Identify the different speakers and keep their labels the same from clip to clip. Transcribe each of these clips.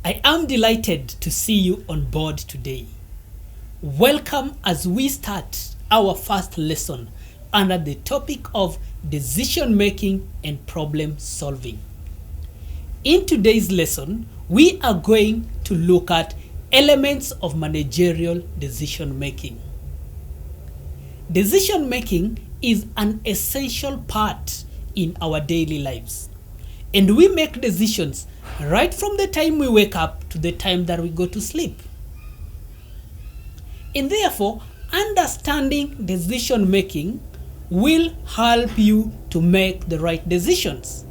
Speaker 1: I am delighted to see you on board today. Welcome as we start our first lesson under the topic of decision making and problem solving. In today's lesson, we are going to look at elements of managerial decision making. Decision making is an essential part in our daily lives, and we make decisions right from the time we wake up to the time that we go to sleep. And therefore, understanding decision making will help you to make the right decisions.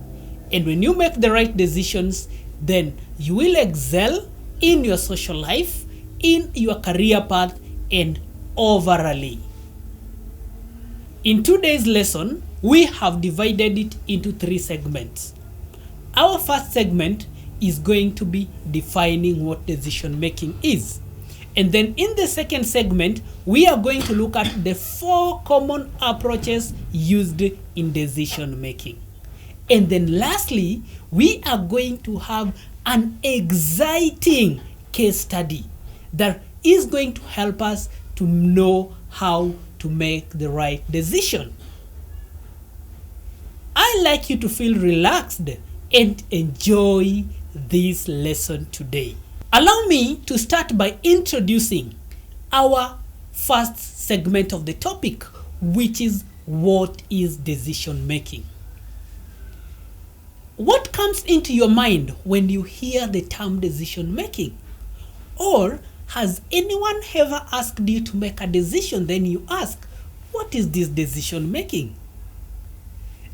Speaker 1: And when you make the right decisions, then you will excel in your social life, in your career path, and overall. In today's lesson, we have divided it into 3 segments. Our first segment is going to be defining what decision making is. And then in the second segment, we are going to look at the 4 common approaches used in decision making. And then lastly, we are going to have an exciting case study that is going to help us to know how to make the right decision. I'd like you to feel relaxed and enjoy this lesson today. Allow me to start by introducing our first segment of the topic, which is what is decision making. What comes into your mind when you hear the term decision making? Or has anyone ever asked you to make a decision, then you ask, what is this decision making?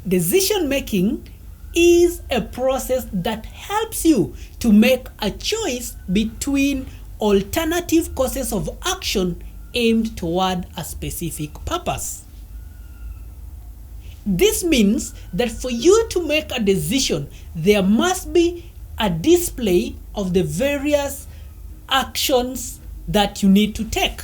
Speaker 1: Decision making is a process that helps you to make a choice between alternative courses of action aimed toward a specific purpose. This means that for you to make a decision, there must be a display of the various actions that you need to take.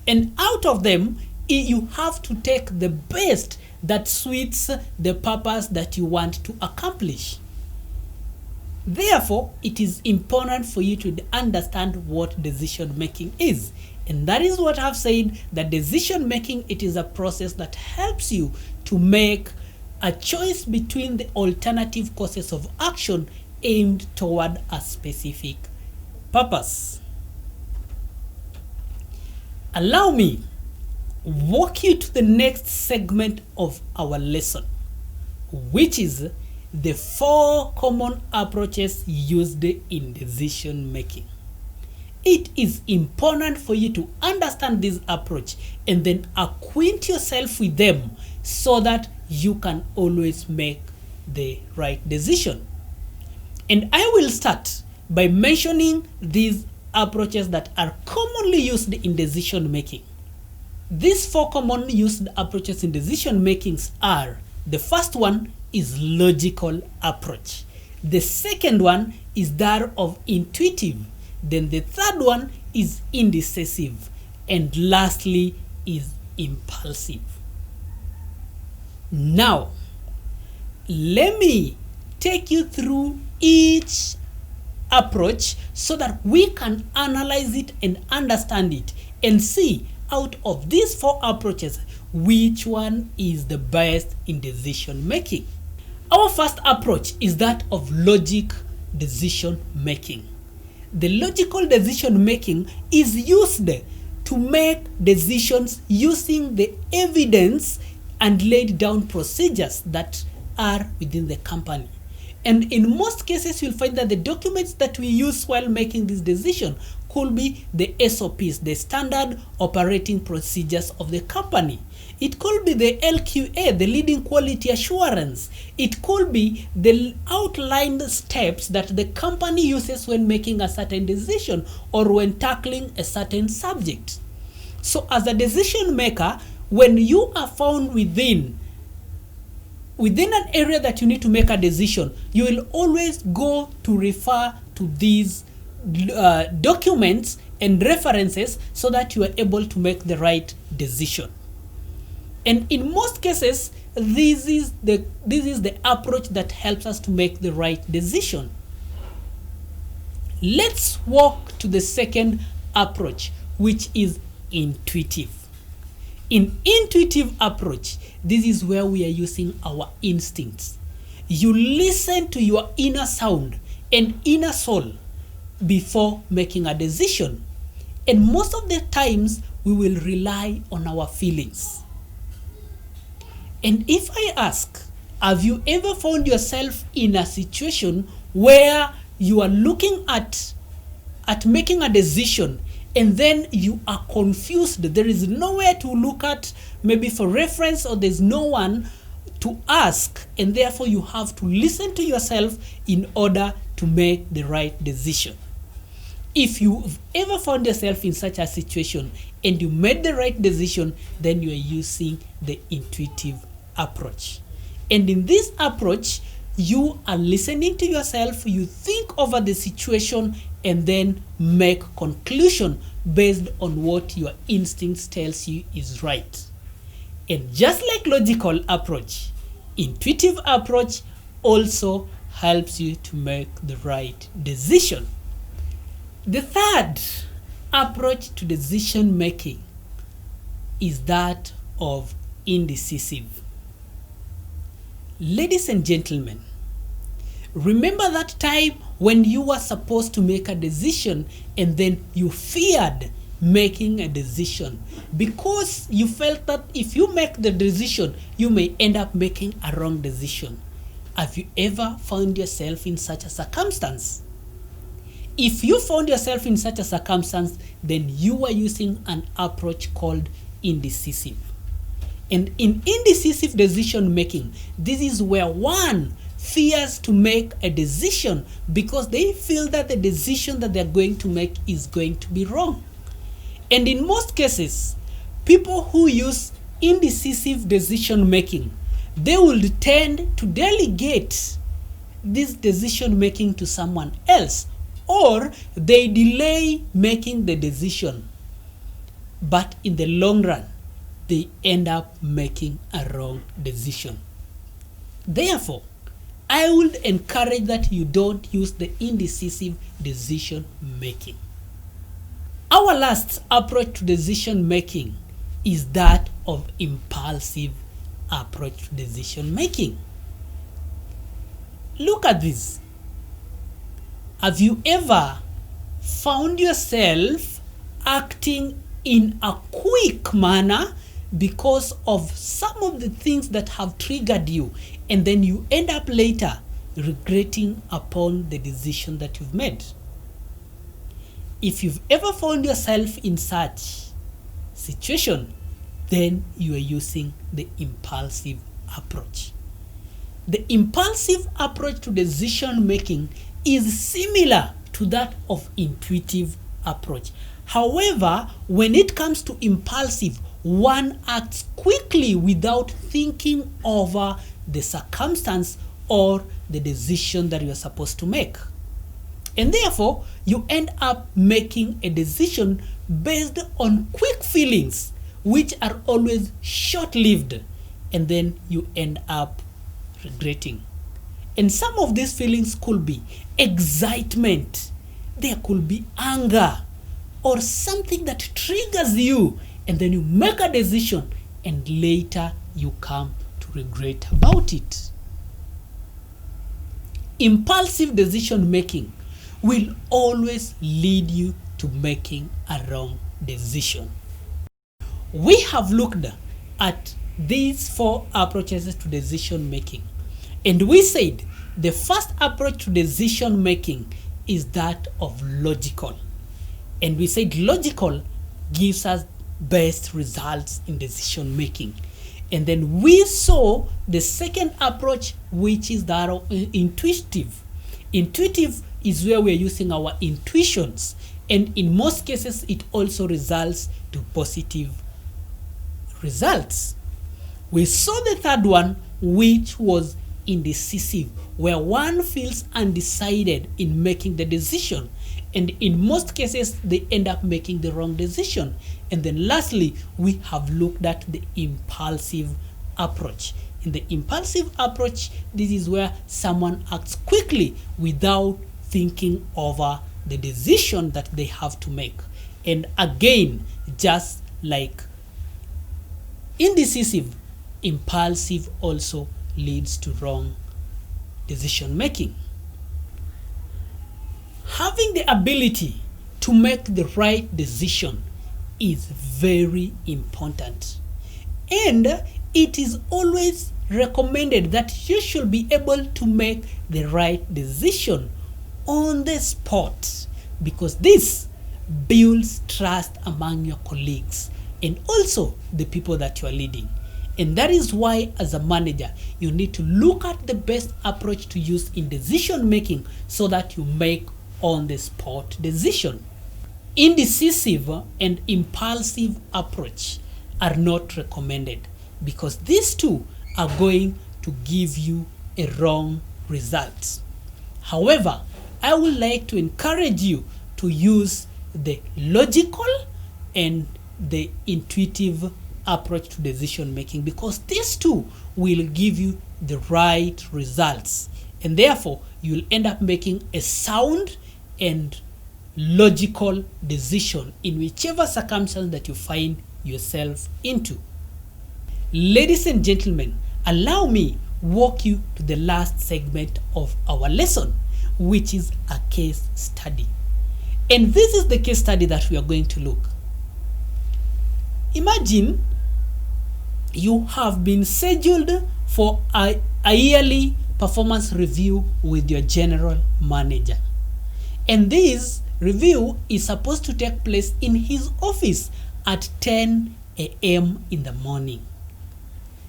Speaker 1: And out of them, you have to take the best that suits the purpose that you want to accomplish. Therefore, it is important for you to understand what decision making is. And that is what I've said, that decision making, it is a process that helps you to make a choice between the alternative courses of action aimed toward a specific purpose. Allow me walk you to the next segment of our lesson, which is the 4 common approaches used in decision making. It is important for you to understand this approach and then acquaint yourself with them so that you can always make the right decision. And I will start by mentioning these approaches that are commonly used in decision making. These 4 common used approaches in decision making are: the first one is logical approach. The second one is that of intuitive. Then the third one is indecisive. And lastly is impulsive. Now, let me take you through each approach so that we can analyze it and understand it and see out of these 4 approaches which one is the best in decision making. Our first approach is that of logic decision making. The logical decision making is used to make decisions using the evidence and laid down procedures that are within the company. And in most cases, you'll find that the documents that we use while making this decision could be the SOPs, the standard operating procedures of the company. It could be the LQA, the leading quality assurance. It could be the outlined steps that the company uses when making a certain decision or when tackling a certain subject. So as a decision maker, when you are found within an area that you need to make a decision, you will always go to refer to these documents and references so that you are able to make the right decision. And in most cases, this is the approach that helps us to make the right decision. Let's walk to the second approach, which is intuitive. In intuitive approach, this is where we are using our instincts. You listen to your inner sound and inner soul before making a decision. And most of the times, we will rely on our feelings. And if I ask, have you ever found yourself in a situation where you are looking at making a decision and then you are confused? There is nowhere to look at, maybe for reference, or there's no one to ask, and therefore you have to listen to yourself in order to make the right decision. If you've ever found yourself in such a situation and you made the right decision, then you are using the intuitive approach. And in this approach, you are listening to yourself, you think over the situation, and then make conclusion based on what your instincts tells you is right. And just like logical approach, intuitive approach also helps you to make the right decision. The third approach to decision making is that of indecisive. Ladies and gentlemen, remember that time when you were supposed to make a decision and then you feared making a decision because you felt that if you make the decision, you may end up making a wrong decision. Have you ever found yourself in such a circumstance? If you found yourself in such a circumstance, then you are using an approach called indecisive. And in indecisive decision making, this is where one fears to make a decision because they feel that the decision that they're going to make is going to be wrong. And in most cases, people who use indecisive decision making, they will tend to delegate this decision making to someone else, or they delay making the decision. But in the long run, they end up making a wrong decision. Therefore, I would encourage that you don't use the indecisive decision making. Our last approach to decision making is that of impulsive approach to decision making. Look at this. Have you ever found yourself acting in a quick manner because of some of the things that have triggered you, and then you end up later regretting upon the decision that you've made? If you've ever found yourself in such situation, then you are using the impulsive approach. The impulsive approach to decision making is similar to that of intuitive approach. However, when it comes to impulsive, one acts quickly without thinking over the circumstance or the decision that you are supposed to make. And therefore, you end up making a decision based on quick feelings, which are always short-lived, and then you end up regretting. And some of these feelings could be excitement, there could be anger, or something that triggers you, and then you make a decision, and later you come to regret about it. Impulsive decision making will always lead you to making a wrong decision. We have looked at these 4 approaches to decision making, and we said the first approach to decision making is that of logical. And we said logical gives us best results in decision making. And then we saw the second approach, which is that of intuitive. Intuitive is where we're using our intuitions, and in most cases it also results to positive results. We saw the third one, which was indecisive, where one feels undecided in making the decision, and in most cases they end up making the wrong decision. And then lastly, we have looked at the impulsive approach. In the impulsive approach, this is where someone acts quickly without thinking over the decision that they have to make. And again, just like indecisive, impulsive also leads to wrong decision making. Having the ability to make the right decision is very important, and it is always recommended that you should be able to make the right decision on the spot, because this builds trust among your colleagues and also the people that you are leading. And that is why, as a manager, you need to look at the best approach to use in decision making so that you make on the spot decision. Indecisive and impulsive approach are not recommended, because these two are going to give you a wrong result. However, I would like to encourage you to use the logical and the intuitive approach to decision making, because these two will give you the right results, and therefore you'll end up making a sound and logical decision in whichever circumstance that you find yourself into. Ladies and gentlemen, allow me walk you to the last segment of our lesson, which is a case study. And this is the case study that we are going to look. Imagine you have been scheduled for a yearly performance review with your general manager. And this review is supposed to take place in his office at 10 a.m. in the morning.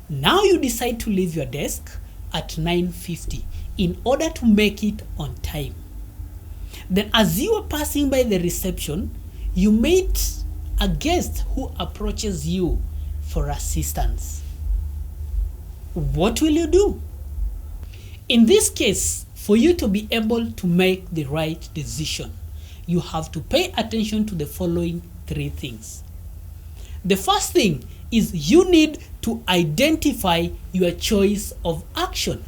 Speaker 1: Now you decide to leave your desk at 9:50 in order to make it on time. Then, as you are passing by the reception, you meet a guest who approaches you for assistance. What will you do? In this case, for you to be able to make the right decision, you have to pay attention to the following three things. The first thing is you need to identify your choice of action.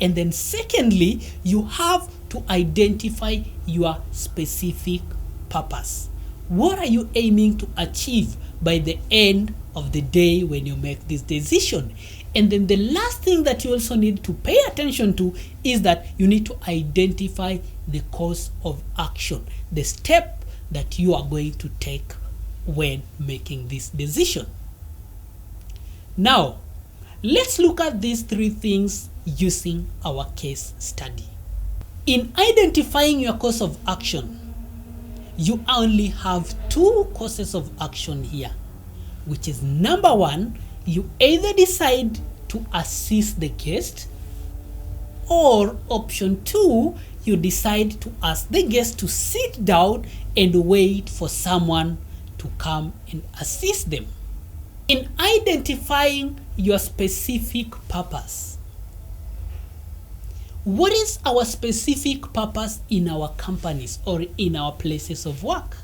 Speaker 1: And then secondly, you have to identify your specific purpose. What are you aiming to achieve by the end of the day when you make this decision? And then the last thing that you also need to pay attention to is that you need to identify the course of action, the step that you are going to take when making this decision. Now, let's look at these three things using our case study. In identifying your course of action, you only have two courses of action here, which is number one, you either decide to assist the guest, or option two, you decide to ask the guest to sit down and wait for someone to come and assist them. In identifying your specific purpose, what is our specific purpose in our companies or in our places of work?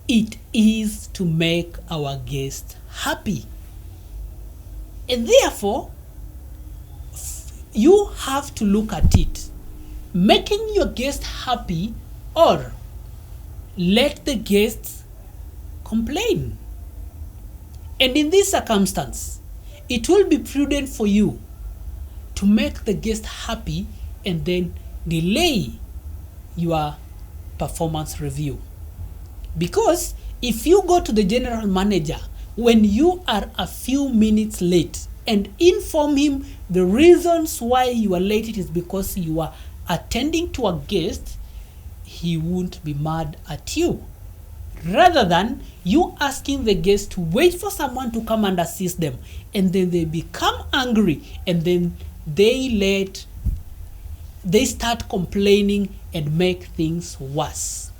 Speaker 1: It is to make our guests happy. And therefore, you have to look at it. Making your guest happy, or let the guests complain. And in this circumstance, it will be prudent for you to make the guest happy and then delay your performance review. Because if you go to the general manager when you are a few minutes late and inform him the reasons why you are late, it is because you are attending to a guest, he won't be mad at you. Rather than you asking the guest to wait for someone to come and assist them, and then they become angry, and then they start complaining and make things worse.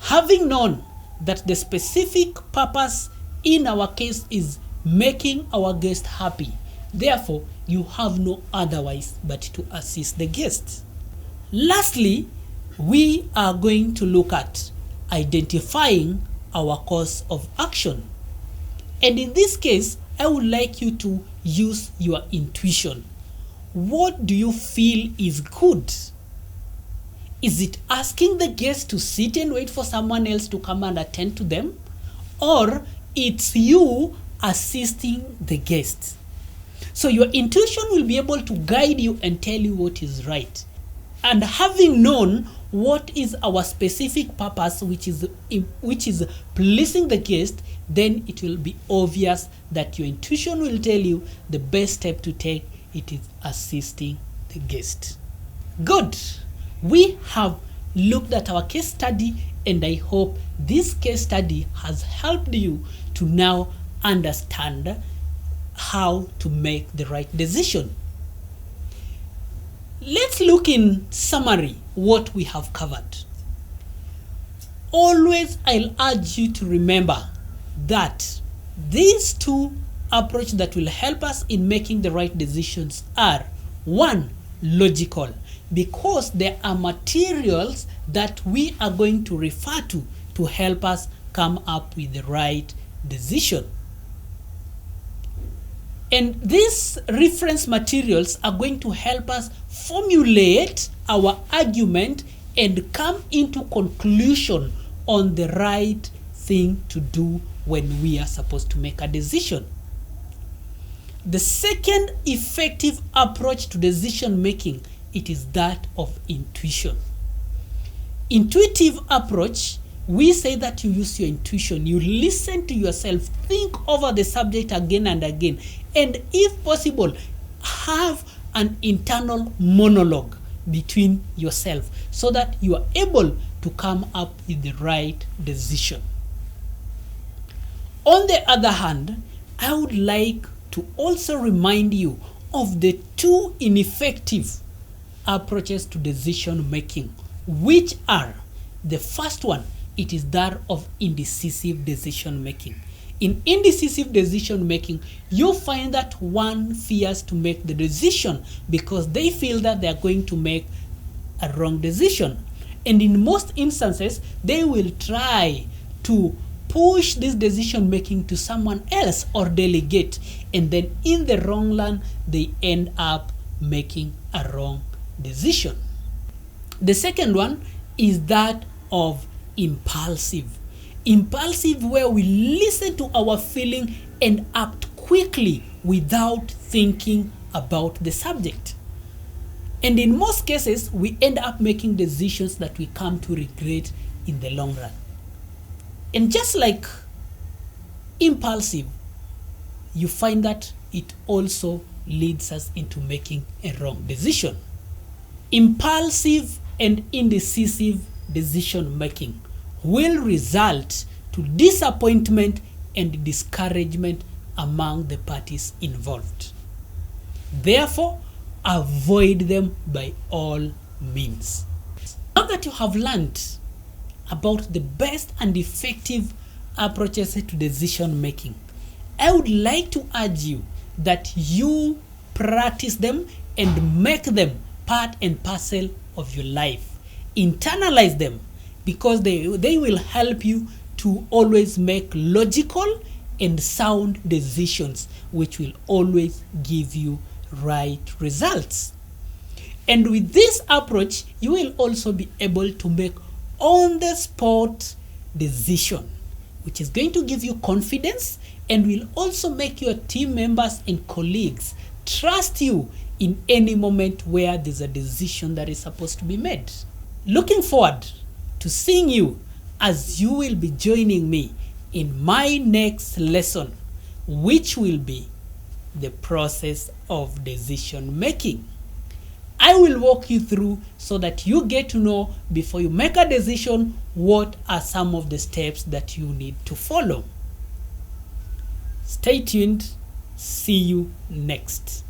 Speaker 1: Having known that the specific purpose in our case is making our guest happy, therefore you have no otherwise but to assist the guest. Lastly, we are going to look at identifying our course of action. And in this case, I would like you to use your intuition. What do you feel is good? Is it asking the guest to sit and wait for someone else to come and attend to them? Or it's you assisting the guest? So your intuition will be able to guide you and tell you what is right. And having known what is our specific purpose, which is pleasing the guest, then it will be obvious that your intuition will tell you the best step to take. It is assisting the guest. Good. We have looked at our case study, and I hope this case study has helped you to now understand how to make the right decision. Let's look in summary what we have covered. Always I'll urge you to remember that these two approaches that will help us in making the right decisions are: one, logical, because there are materials that we are going to refer to help us come up with the right decision. And these reference materials are going to help us formulate our argument and come into conclusion on the right thing to do when we are supposed to make a decision. The second effective approach to decision making, it is that of intuition. Intuitive approach, we say that you use your intuition, you listen to yourself, think over the subject again and again, and if possible, have an internal monologue between yourself so that you are able to come up with the right decision. On the other hand, I would like to also remind you of the two ineffective approaches to decision making, which are: the first one, it is that of indecisive decision making. In indecisive decision making, you find that one fears to make the decision because they feel that they are going to make a wrong decision. And in most instances, they will try to push this decision making to someone else or delegate. And then in the wrong run, they end up making a wrong decision. The second one is that of impulsive. Impulsive, where we listen to our feeling and act quickly without thinking about the subject. And in most cases, we end up making decisions that we come to regret in the long run. And just like impulsive, you find that it also leads us into making a wrong decision. Impulsive and indecisive decision making will result to disappointment and discouragement among the parties involved. Therefore, avoid them by all means. Now that you have learned about the best and effective approaches to decision making, I would like to urge you that you practice them and make them part and parcel of your life. Internalize them, because they will help you to always make logical and sound decisions, which will always give you right results. And with this approach, you will also be able to make on-the-spot decision, which is going to give you confidence and will also make your team members and colleagues trust you in any moment where there's a decision that is supposed to be made. Looking forward to seeing you as you will be joining me in my next lesson, which will be the process of decision making. I will walk you through so that you get to know, before you make a decision, what are some of the steps that you need to follow. Stay tuned. See you next.